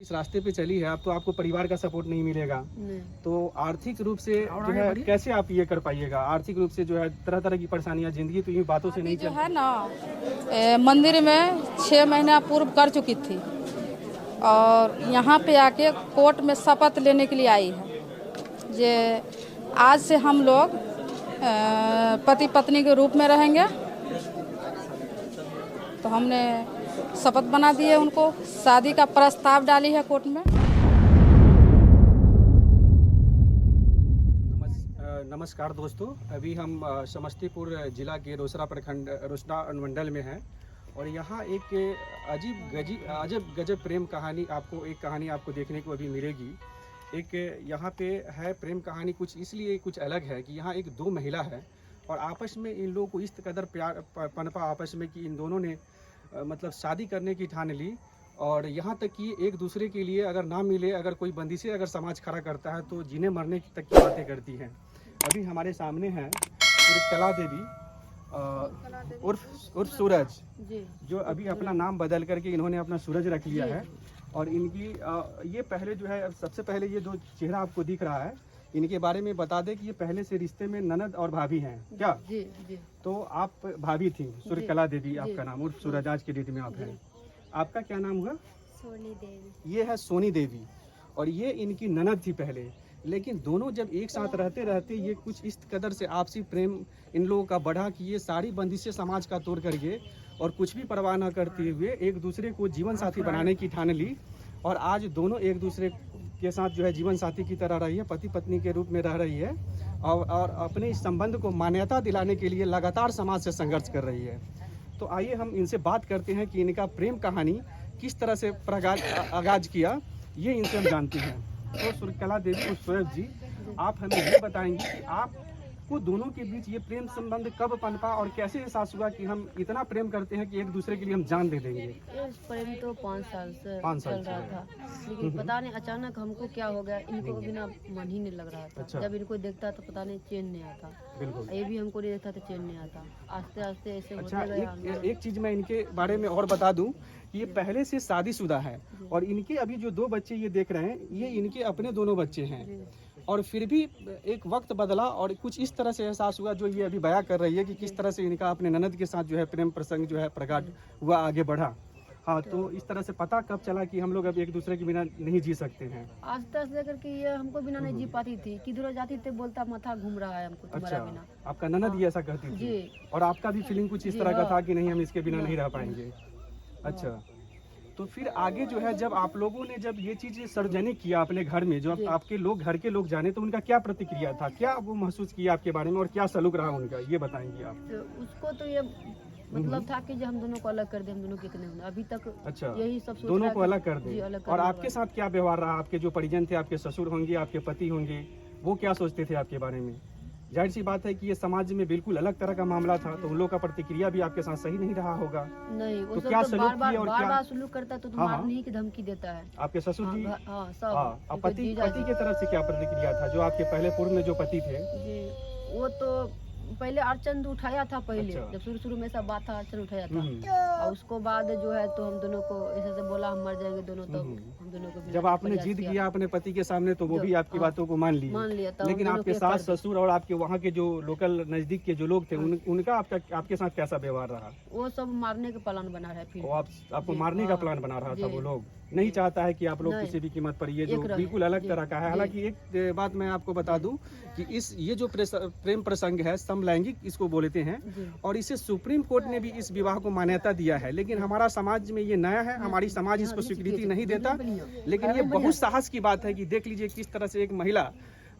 इस रास्ते पे चली है आप, तो आपको परिवार का सपोर्ट नहीं मिलेगा। नहीं। तो आर्थिक रूप से जो है कैसे आप ये कर पाइएगा? आर्थिक रूप से जो है तरह तरह की परेशानियां, जिंदगी तो यूं बातों से नहीं जो चलती। है ना, मंदिर में 6 महीना पूर्व कर चुकी थी और यहाँ पे आके कोर्ट में शपथ लेने के लिए आई है। जे आज से हम लोग पति पत्नी के रूप में रहेंगे। तो हमने शपथ बना दी है, उनको शादी का प्रस्ताव डाली है कोर्ट में। नमस्कार दोस्तों, अभी हम समस्तीपुर जिला के रोसड़ा प्रखंड रोसड़ा अनुमंडल में हैं और यहाँ एक अजब गजब प्रेम कहानी आपको देखने को अभी मिलेगी। एक यहाँ पे है प्रेम कहानी कुछ इसलिए कुछ अलग है कि यहाँ एक दो महिला है और आपस में इन लोगों को इस कदर प्यार पनपा आपस में कि इन दोनों ने मतलब शादी करने की ठान ली। और यहाँ तक कि एक दूसरे के लिए अगर ना मिले, अगर कोई बंदिशें अगर समाज खड़ा करता है तो जीने मरने तक की बातें करती हैं। अभी हमारे सामने हैं सुरकला देवी उर्फ सूरज, जो अभी अपना नाम बदल करके इन्होंने अपना सूरज रख लिया है। और इनकी ये पहले जो है, सबसे पहले ये जो चेहरा आपको दिख रहा है, इनके बारे में बता दें कि ये पहले से रिश्ते में ननद और भाभी हैं क्या? जी जी। तो आप भाभी थी, सुरकला देवी आपका नाम, उर्फ सूरज आज के डेट में आप हैं। आपका क्या नाम हुआ? सोनी देवी। ये है सोनी देवी और ये इनकी ननद थी पहले। लेकिन दोनों जब एक साथ रहते रहते ये कुछ इस कदर से आपसी प्रेम इन लोगों का बढ़ा कि ये सारी बंदिशें समाज का तोड़ करके और कुछ भी परवाह न करते हुए एक दूसरे को जीवन साथी बनाने की ठान ली। और आज दोनों एक दूसरे के साथ जो है जीवन साथी की तरह रही है, पति पत्नी के रूप में रह रही है और अपने इस संबंध को मान्यता दिलाने के लिए लगातार समाज से संघर्ष कर रही है। तो आइए हम इनसे बात करते हैं कि इनका प्रेम कहानी किस तरह से आगाज किया, ये इनसे हम जानते हैं। तो सुरकला देवी और सूरज जी, आप हमें ये बताएंगे कि आपको दोनों के बीच ये प्रेम संबंध कब पनपा और कैसे एहसास हुआ कि हम इतना प्रेम करते हैं कि एक दूसरे के लिए हम जान दे देंगे? ये प्रेम तो 5 साल से 5 साल चल रहा था, लेकिन पता नहीं अचानक हमको क्या हो गया, इनको बिना मन ही नहीं लग रहा था। अच्छा। जब इनको देखता तो पता नहीं चैन नहीं आता। बिल्कुल। ये भी हमको नहीं देखता तो चैन नहीं आता। आस्ते आस्ते ऐसे अच्छा, होते गया। एक चीज मैं इनके बारे में और बता दूं कि ये पहले से शादीशुदा है और इनके अभी जो 2 बच्चे ये देख रहे हैं, ये इनके अपने दोनों बच्चे हैं। और फिर भी एक वक्त बदला और कुछ इस तरह से एहसास हुआ जो ये अभी बयां कर रही है कि किस तरह से इनका अपने ननद के साथ जो है प्रेम प्रसंग जो है प्रकट हुआ, आगे बढ़ा। हाँ, तो इस तरह से पता कब चला कि हम लोग अब एक दूसरे के बिना नहीं जी सकते हैं? आस्ते आस्ते करके ये हमको बिना नहीं जी पाती थी, किधर जाती थी बोलता माथा घूम रहा है हमको तुम्हारा अच्छा, बिना। आपका ननद ये ऐसा कहती थी जी। और आपका भी फीलिंग कुछ इस तरह का था कि नहीं हम इसके बिना नहीं रह पाएंगे? अच्छा, तो फिर आगे जो है जब आप लोगों ने जब ये चीज सार्वजनिक किया अपने घर में, जो आपके लोग घर के लोग जाने, तो उनका क्या प्रतिक्रिया था? क्या वो महसूस किया आपके बारे में और क्या सलूक रहा उनका, ये बताएंगे आप? तो उसको तो ये मतलब था कि जो हम दोनों को अलग कर दे, हम दोनों कितने होंगे अभी तक। अच्छा, यही सब सोच दोनों रहा को है अलग कि- कर जी, दे। अलग और करने आपके वाला। साथ क्या व्यवहार रहा? आपके जो परिजन थे, आपके ससुर होंगे, आपके पति होंगे, वो क्या सोचते थे आपके बारे में? जाहिर सी बात है कि ये समाज में बिल्कुल अलग तरह का मामला था, तो उन लोगों का प्रतिक्रिया भी आपके साथ सही नहीं रहा होगा। नहीं, वो तो सब क्या तो सलूक बार किए और क्या? बार सलूक करता है, तो हाँ, मारने की धमकी देता है। आपके ससुर जी? हाँ, सब। हाँ, अब उनके पति जीजा जी। की तरफ से क्या प्रतिक्रिया था, जो आपके पहले पूर्व में जो पति थे? जी, वो तो पहले अर्चन उठाया था पहले। अच्छा। जब शुरू में सब बात था, अर्चन उठाया था। और उसको बाद जो है तो हम दोनों को ऐसे से बोला हम मर जाएंगे दोनों, तो हम दोनों को जब आपने जिद किया अपने पति के सामने, तो वो भी आपकी बातों को मान मान लिए। लिया। लेकिन आपके सास ससुर और आपके वहाँ के जो लोकल नजदीक के जो लोग थे, उनका आपके साथ कैसा व्यवहार रहा? वो सब मारने का प्लान बना रहा है। फिर वो आपको मारने का प्लान बना रहा था। वो लोग नहीं चाहता है कि आप लोग किसी भी कीमत पर, ये जो बिल्कुल अलग तरह का है। हालांकि एक बात मैं आपको बता दूं कि ये जो प्रेम प्रसंग है समलैंगिक इसको बोलते हैं और इसे सुप्रीम कोर्ट ने भी इस विवाह को मान्यता दिया है। लेकिन हमारा समाज में ये नया है, हमारी समाज इसको स्वीकृति नहीं देता। लेकिन ये बहुत साहस की बात है कि देख लीजिए किस तरह से एक महिला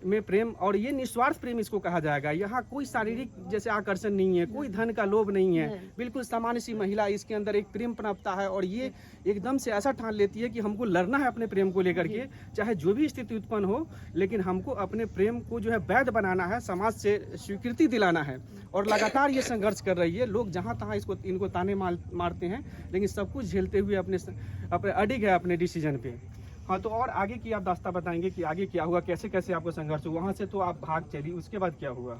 में प्रेम, और ये निस्वार्थ प्रेम इसको कहा जाएगा। यहाँ कोई शारीरिक जैसे आकर्षण नहीं है, कोई धन का लोभ नहीं है, बिल्कुल सामान्य सी महिला, इसके अंदर एक प्रेम पनपता है और ये एकदम से ऐसा ठान लेती है कि हमको लड़ना है अपने प्रेम को लेकर के, चाहे जो भी स्थिति उत्पन्न हो, लेकिन हमको अपने प्रेम को जो है वैध बनाना है, समाज से स्वीकृति दिलाना है। और लगातार ये संघर्ष कर रही है। लोग जहाँ तहाँ इनको ताने मारते हैं, लेकिन सब कुछ झेलते हुए अपने अडिग है अपने डिसीजन पे। हाँ, तो और आगे की आप दास्ता बताएंगे कि आगे क्या हुआ, कैसे कैसे आपको संघर्ष हुआ? वहाँ से तो आप भाग चली, उसके बाद क्या हुआ?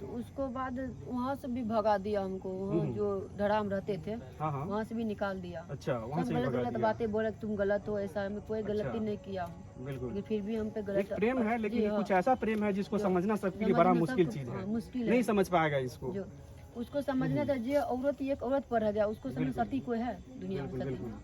तो उसको बाद वहाँ से भी भगा दिया हमको, वहाँ जो धड़ाम रहते थे हाँ हाँ। वहाँ से भी निकाल दिया। अच्छा, वहाँ सब से गलत भगा गलत दिया। बातें बोले तुम गलत हो, ऐसा मैं कोई गलती अच्छा। नहीं किया हूँ, बिल्कुल। लेकिन फिर भी हम पे एक गलत प्रेम है, लेकिन जी, ये हाँ। कुछ ऐसा प्रेम है जिसको जो समझना सबके लिए बड़ा समझना मुश्किल सबको- चीज है, हाँ, मुश्किल नहीं है समझ पाएगा इसको। जो उसको समझना था, जो औरत एक औरत पर रह गया उसको समझ बिल्कुल। सकती कोई है दुनिया में बिल्कुल सकती? बिल्कुल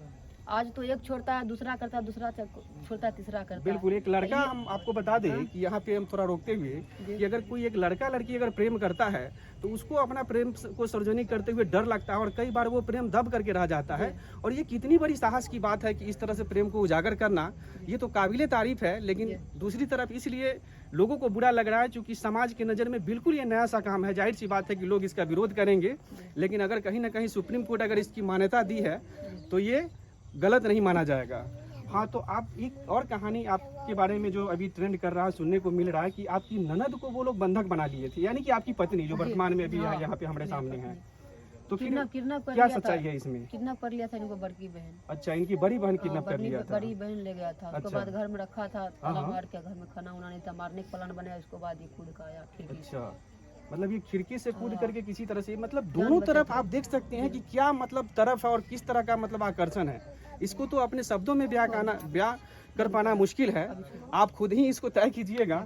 आज तो एक छोड़ता है दूसरा करता है, दूसरा छोड़ता है तीसरा करता है। बिल्कुल। एक लड़का, हम आपको बता दें कि यहाँ पे हम थोड़ा रोकते हुए कि अगर कोई एक लड़का लड़की अगर प्रेम करता है तो उसको अपना प्रेम को सार्वजनिक करते हुए डर लगता है और कई बार वो प्रेम दब करके रह जाता है। और ये कितनी बड़ी साहस की बात है कि इस तरह से प्रेम को उजागर करना, ये तो काबिले तारीफ है। लेकिन दूसरी तरफ इसलिए लोगों को बुरा लग रहा है क्योंकि समाज की नज़र में बिल्कुल ये नया सा काम है। जाहिर सी बात है कि लोग इसका विरोध करेंगे, लेकिन अगर कहीं ना कहीं सुप्रीम कोर्ट अगर इसकी मान्यता दी है तो ये गलत नहीं माना जाएगा। हाँ, तो आप एक और कहानी आपके बारे में जो अभी ट्रेंड कर रहा है, सुनने को मिल रहा है कि आपकी ननद को वो लोग बंधक बना लिए थे, यानी कि आपकी पत्नी जो वर्तमान में अभी यहाँ पे हमारे सामने है। तो फिर किडनैप कर क्या लिया था, सच्चाई है इसमें? किडनैप कर लिया था इनको बड़की बहन। अच्छा, इनकी बड़ी बहन किडनैप कर लिया था। बड़ी बहन ले गया था, उसके अच्छा। बाद घर में रखा था, ताला हाँ। मार के घर में खाना उना नहीं था, मारने का प्लान बनाया, उसके बाद ये कूद का आया खिड़की से। अच्छा, मतलब ये खिड़की से कूद हाँ। करके किसी तरह से, मतलब जान दोनों बचा तरफ था। आप देख सकते हैं कि क्या मतलब तरफ है और किस तरह का मतलब आकर्षण है। इसको तो अपने शब्दों में ब्याह कर पाना मुश्किल है, आप खुद ही इसको तय कीजिएगा।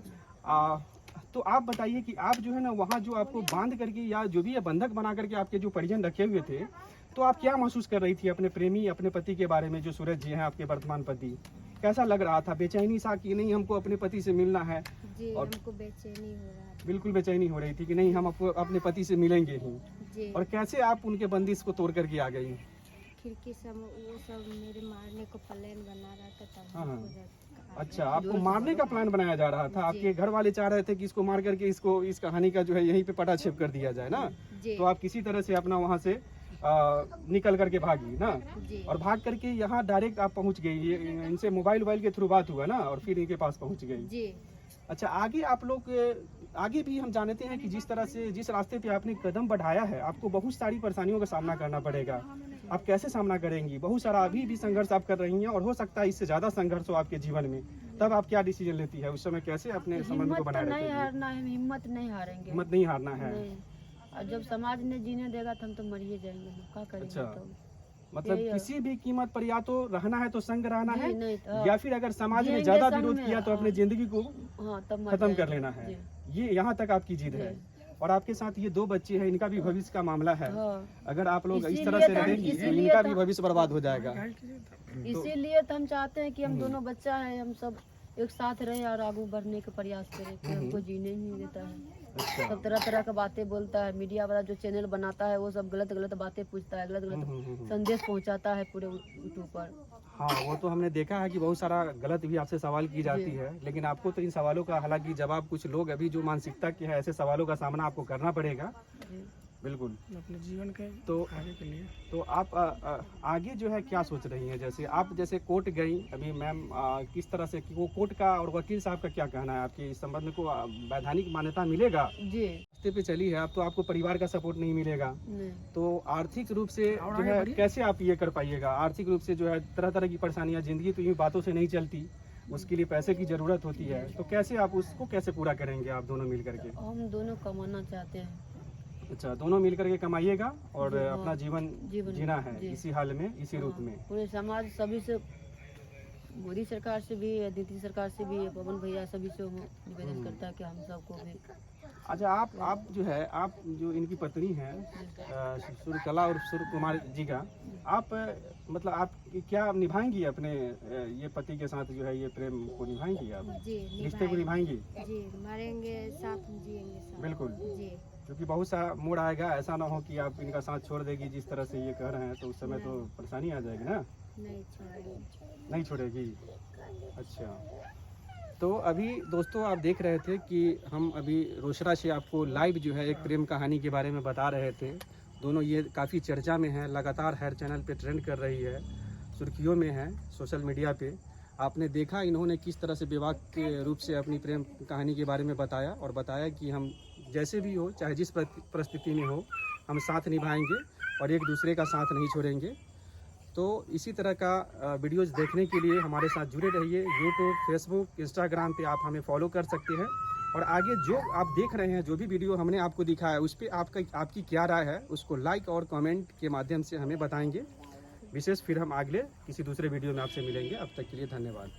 तो आप बताइए कि आप जो है ना वहाँ जो आपको बांध करके या जो भी है बंधक बना करके आपके जो परिजन रखे हुए थे, तो आप क्या महसूस कर रही थी अपने प्रेमी, अपने पति के बारे में, जो सूरज जी हैं आपके वर्तमान पति? कैसा लग रहा था? बेचैनी सा कि नहीं हमको अपने पति से मिलना है? जी, और हमको बेचैनी हो रहा था। बिल्कुल बेचैनी हो रही थी कि नहीं हम अपने पति से मिलेंगे ही। जी, और कैसे आप उनके बंदिश को तोड़ करके आ गई? खिड़की से वो सब मेरे मारने को प्लान बना रहा था, तब हाँ, हमको हाँ। अच्छा, आपको मारने का प्लान बनाया जा रहा था? आपके घर वाले चाह रहे थे कि इसको मार करके इसको इस कहानी का जो है यहीं पे पटाक्षेप कर दिया जाए ना? जी, तो आप किसी तरह से अपना वहाँ से निकल करके भागी ना, जी, और भाग करके यहाँ डायरेक्ट आप पहुँच गई। ये इनसे मोबाइल के थ्रू बात हुआ ना, और फिर इनके पास पहुँच गई। जी। अच्छा, आगे आप लोग आगे भी हम जानते हैं कि जिस तरह से जिस रास्ते पे आपने कदम बढ़ाया है, आपको बहुत सारी परेशानियों का सामना करना पड़ेगा। आप कैसे सामना करेंगी? बहुत सारा अभी भी संघर्ष आप कर रही हैं और हो सकता है इससे ज़्यादा संघर्ष हो आपके जीवन में। तब आप क्या डिसीजन लेती है उस समय? कैसे अपने संबंध हिम्मत को तो बनाए नहीं रखेंगी? हारना है, हिम्मत नहीं हारेंगे। हिम्मत नहीं हारना है। नहीं। और जब समाज ने जीने देगा तो हम तो मर ही जाएंगे, हम क्या करेंगे? अच्छा। तो मतलब यही है। किसी भी कीमत पर या तो रहना है तो संग रहना जी, है, नहीं तो- या फिर अगर समाज ने जिएंगे ज्यादा संग विरोध में, किया तो अपनी हाँ। जिंदगी को हाँ, तब मर खत्म कर जाएंगे। लेना है। जी। ये यहाँ तक आपकी जिद है। और आपके साथ ये 2 बच्चे हैं, इनका भी भविष्य का मामला है। हाँ। अगर आप लोग इस तरह इसीलिए से तो हम- रहेंगी तो इसीलिए इनका तो- भी भविष्य बर्बाद हो जाएगा। इसीलिए तो हम चाहते हैं कि हम दोनों बच्चा है, हम सब एक साथ रहे और आगे बढ़ने का प्रयास करें, कि हमको जीने ही नहीं देता है। अच्छा। सब तरह तरह का बातें बोलता है, मीडिया वाला जो चैनल बनाता है वो सब गलत गलत बातें पूछता है, गलत गलत संदेश पहुंचाता है पूरे यूट्यूब पर। हाँ, वो तो हमने देखा है कि बहुत सारा गलत भी आपसे सवाल की जाती है, लेकिन आपको तो इन सवालों का हालांकि जवाब, कुछ लोग अभी जो मानसिकता के है ऐसे सवालों का सामना आपको करना पड़ेगा। जी। बिल्कुल। अपने जीवन के तो आगे के लिए तो आप आगे जो है क्या सोच रही हैं? जैसे कोर्ट गई अभी मैम, किस तरह से वो कोर्ट का और वकील साहब का क्या कहना है? आपके इस संबंध को वैधानिक मान्यता मिलेगा? जी। रास्ते पे चली है, अब तो आपको परिवार का सपोर्ट नहीं मिलेगा, नहीं। तो आर्थिक रूप से जो है कैसे आप ये कर पाइएगा? आर्थिक रूप से जो है तरह तरह की परेशानियां, जिंदगी तो यूँ बातों से नहीं चलती, उसके लिए पैसे की जरूरत होती है, तो कैसे आप उसको कैसे पूरा करेंगे आप दोनों मिल करके? हम दोनों कमाना चाहते हैं। अच्छा, दोनों मिल करके कमाइएगा और जी, हाँ। अपना जीवन जीना है जी। इसी हाल में, इसी रूप हाँ, में। पूरे समाज सभी से, मोदी सरकार से भी, नीतीश सरकार से भी, पवन भैया सभी से निवेदन करता है कि हम सबको भी। अच्छा, आप जो है, आप जो इनकी पत्नी हैं सूर्यकला और सूर्य कुमार जी का, आप मतलब आप क्या निभाएंगी अपने ये पति के साथ जो है ये प्रेम को निभाएंगी? आप जी, रिश्ते को निभाएंगी? जी, मरेंगे साथ में, जिएंगे साथ। बिल्कुल, जी, क्योंकि बहुत सा मोड़ आएगा, ऐसा ना हो कि आप इनका साथ छोड़ देगी जिस तरह से ये कह रहे हैं, तो उस समय तो परेशानी आ जाएगी ना? नहीं छोड़ेंगे। नहीं छोड़ेगी। अच्छा, तो अभी दोस्तों आप देख रहे थे कि हम अभी रोसड़ा से आपको लाइव जो है एक प्रेम कहानी के बारे में बता रहे थे। दोनों ये काफ़ी चर्चा में है, लगातार हर चैनल पे ट्रेंड कर रही है, सुर्खियों में है सोशल मीडिया पे। आपने देखा इन्होंने किस तरह से विवाह के रूप से अपनी प्रेम कहानी के बारे में बताया, और बताया कि हम जैसे भी हो, चाहे जिस परिस्थिति में हो, हम साथ निभाएंगे और एक दूसरे का साथ नहीं छोड़ेंगे। तो इसी तरह का वीडियोस देखने के लिए हमारे साथ जुड़े रहिए। यूट्यूब, फेसबुक, इंस्टाग्राम पे आप हमें फॉलो कर सकते हैं। और आगे जो आप देख रहे हैं, जो भी वीडियो हमने आपको दिखाया उस पर आपकी क्या राय है, उसको लाइक और कमेंट के माध्यम से हमें बताएंगे। विशेष फिर हम अगले किसी दूसरे वीडियो में आपसे मिलेंगे। अब तक के लिए धन्यवाद।